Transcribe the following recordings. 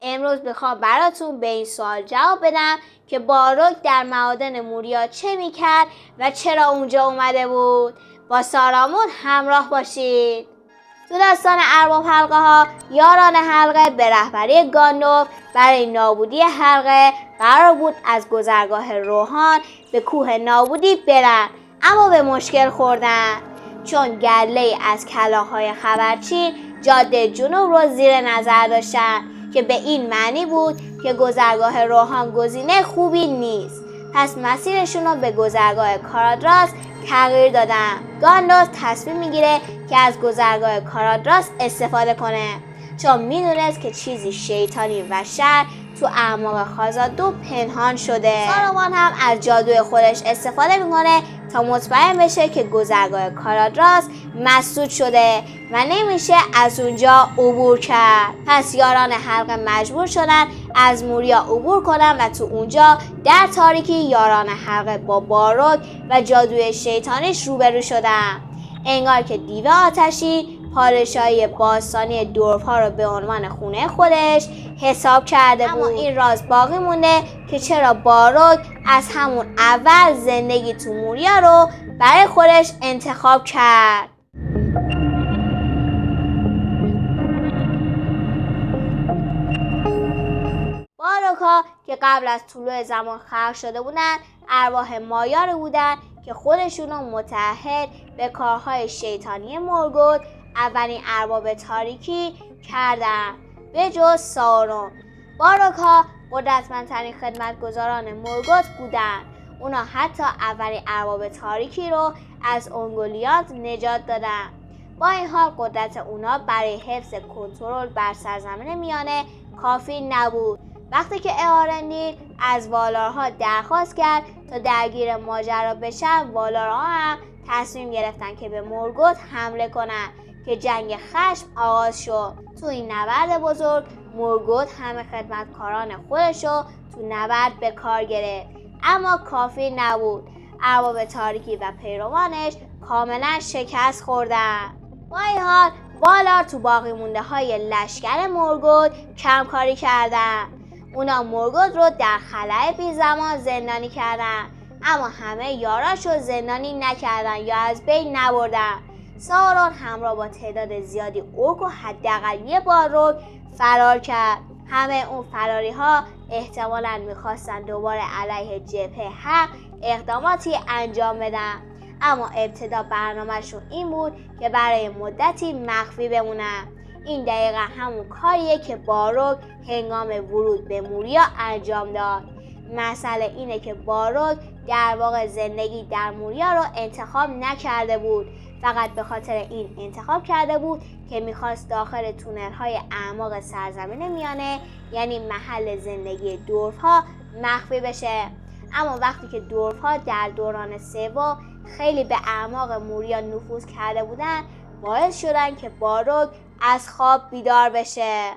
امروز میخوام براتون به این سوال جواب بدم که باروک در معادن موریا چه میکرد و چرا اونجا اومده بود. با سارامون همراه باشید. تو داستان ارباب حلقه ها، یاران حلقه به رهبری گاندالف برای نابودی حلقه قرار بود از گذرگاه روحان به کوه نابودی برن، اما به مشکل خوردن، چون گله از کلاغ‌های خبرچین جاده جنوب رو زیر نظر داشتن که به این معنی بود که گذرگاه روحان گزینه خوبی نیست. پس مسیرشون رو به گذرگاه کارادراس تغییر دادن. گاندالف تصمیم میگیره که از گذرگاه کارادراس استفاده کنه، چون میدونست که چیزی شیطانی و شر تو اعماق خازادو پنهان شده. سارومان هم از جادوی خودش استفاده میکنه تا مطمئن بشه که گذرگاه کارادراس مسدود شده و نمیشه از اونجا عبور کرد. پس یاران حلقه مجبور شدن از موریا عبور کنن و تو اونجا در تاریکی یاران حلقه با باروک و جادوی شیطانیش روبرو شدن. انگار که دیو آتشی پادشاهی باستانی دورف‌ها رو به عنوان خونه خودش حساب کرده بود. اما این راز باقی مونده که چرا باروک از همون اول زندگی تو موریا رو برای خودش انتخاب کرد. باروک‌ها که قبل از طلوع زمان خلق شده بودن، ارواح مایاری بودن که خودشونو متعهد به کارهای شیطانی مورگوت، اولین ارباب تاریکی، کردن. به جز سارون، باروک‌ها قدرتمندترین خدمتگزاران مورگوت بودن. اونا حتی اولین ارباب تاریکی رو از اونگولیانت نجات دادن. با این حال قدرت اونا برای حفظ کنترل بر سرزمین میانه کافی نبود. وقتی که اارندیل از والارها درخواست کرد تا درگیر ماجرا بشن، والارها هم تصمیم گرفتن که به مورگوت حمله کنن که جنگ خشم آغاز شد. تو این نبرد بزرگ مورگوت همه خدمتکاران خودشو تو نبرد به کار گرفت، اما کافی نبود. ارباب تاریکی و پیروانش کاملا شکست خوردن. با این حال والار تو باقی مونده های لشکر مورگوت کمکاری کردن. اونا مورگوت رو در خلأ بی زمان زندانی کردن، اما همه یاراشو زندانی نکردن یا از بین نبردن. سارون همراه با تعداد زیادی اورک و حداقل یه باروک فرار کرد. همه اون فراری ها احتمالاً میخواستن دوباره علیه جبهه حق اقداماتی انجام بدن، اما ابتدا برنامه‌شون این بود که برای مدتی مخفی بمونن. این دقیقا همون کاریه که باروک هنگام ورود به موریا انجام داد. مسئله اینه که باروک در واقع زندگی در موریا رو انتخاب نکرده بود، فقط به خاطر این انتخاب کرده بود که میخواست داخل تونل‌های اعماق سرزمین میانه، یعنی محل زندگی دورف‌ها، مخفی بشه. اما وقتی که دورف‌ها در دوران سوم خیلی به اعماق موریا نفوذ کرده بودن، باعث شدن که باروک از خواب بیدار بشه.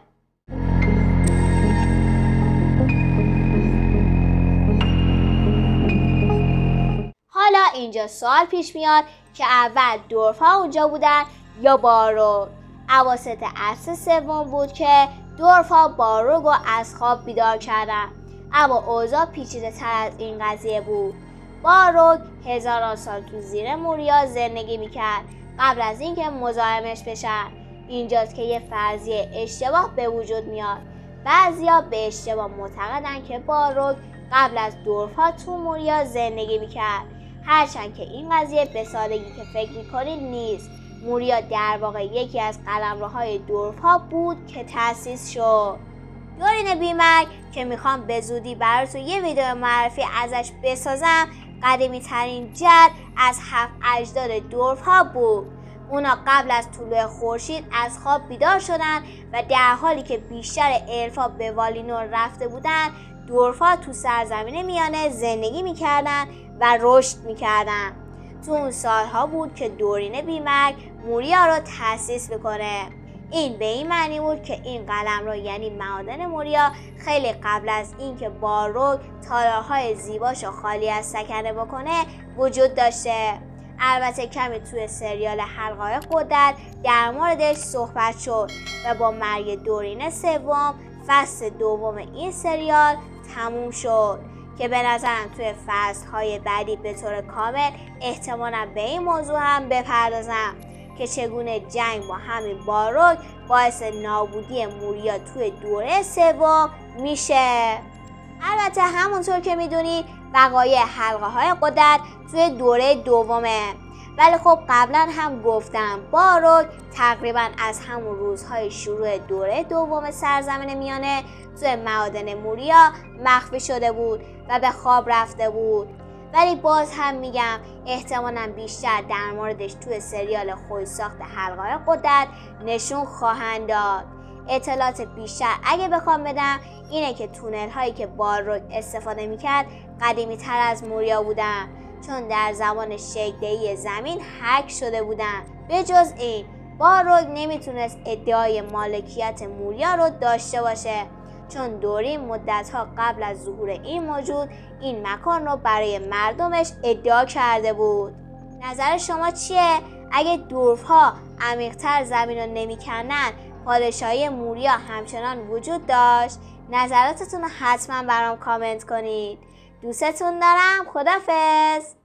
حالا اینجا سوال پیش میاد که اول دورف‌ها اونجا بودن یا باروک؟ اواسط عصر سوم بود که دورف‌ها باروک رو از خواب بیدار کردن، اما اوضاع پیچیده تر از این قضیه بود. باروک هزاران سال تو زیر موریا زندگی میکرد قبل از اینکه مزاحمش بشن. اینجاست که یه فرضیه اشتباه به وجود میاد. بعضیا به اشتباه معتقدن که باروک قبل از دورف‌ها تو موریا زندگی میکرد، هرچند که این قضیه به سادگی که فکر میکنید نیست. موریا در واقع یکی از قلمروهای دورف‌ها بود که تأسیس شد. دورین بیمرگ که میخوام به زودی براتون یه ویدیو معرفی ازش بسازم، قدیمی ترین جد از 7 اجداد دورف‌ها بود. اونا قبل از طلوع خورشید از خواب بیدار شدن و در حالی که بیشتر الفا به والینور رفته بودن، دورف‌ها تو سرزمین میانه زندگی میکردن و رشد میکردن. تو اون سالها بود که دورین بیمرگ موریا رو تأسیس میکنه. این به این معنی بود که این قلمرو یعنی معادن موریا خیلی قبل از اینکه باروک تالارهای زیباشو خالی از سکنه بکنه وجود داشته. البته کمی توی سریال حلقه‌های قدرت در موردش صحبت شد و با مرگ دورین سوم فصل دوم این سریال تموم شد که به نظرم توی فصل‌های بعدی به طور کامل احتمالاً به این موضوع هم بپردازم که چگونه جنگ با همین باروک باعث نابودی موریا توی دوره سوم میشه. البته همونطور که میدونید وقایع حلقه های قدرت توی دوره دومه، ولی خب قبلا هم گفتم باروک تقریبا از همون روزهای شروع دوره دوم سرزمین میانه توی معادن موریا مخفی شده بود و به خواب رفته بود، ولی باز هم میگم احتمالاً بیشتر در موردش توی سریال خودساخت حلقه‌های قدرت نشون خواهند داد. اطلاعات بیشتر اگه بخوام بدم اینه که تونل هایی که باروک استفاده میکرد قدیمی تر از موریا بودن، چون در زمان شکل‌دهی زمین هک شده بودن. به جز این باروک نمیتونست ادعای مالکیت موریا رو داشته باشه، چون دورین مدت‌ها قبل از ظهور این موجود این مکان رو برای مردمش ادعا کرده بود. نظر شما چیه؟ اگه دورف‌ها عمیق‌تر زمین رو نمی‌کندن پادشاهی موریا همچنان وجود داشت؟ نظراتتون رو حتما برام کامنت کنید. دوستتون دارم. خدافظ.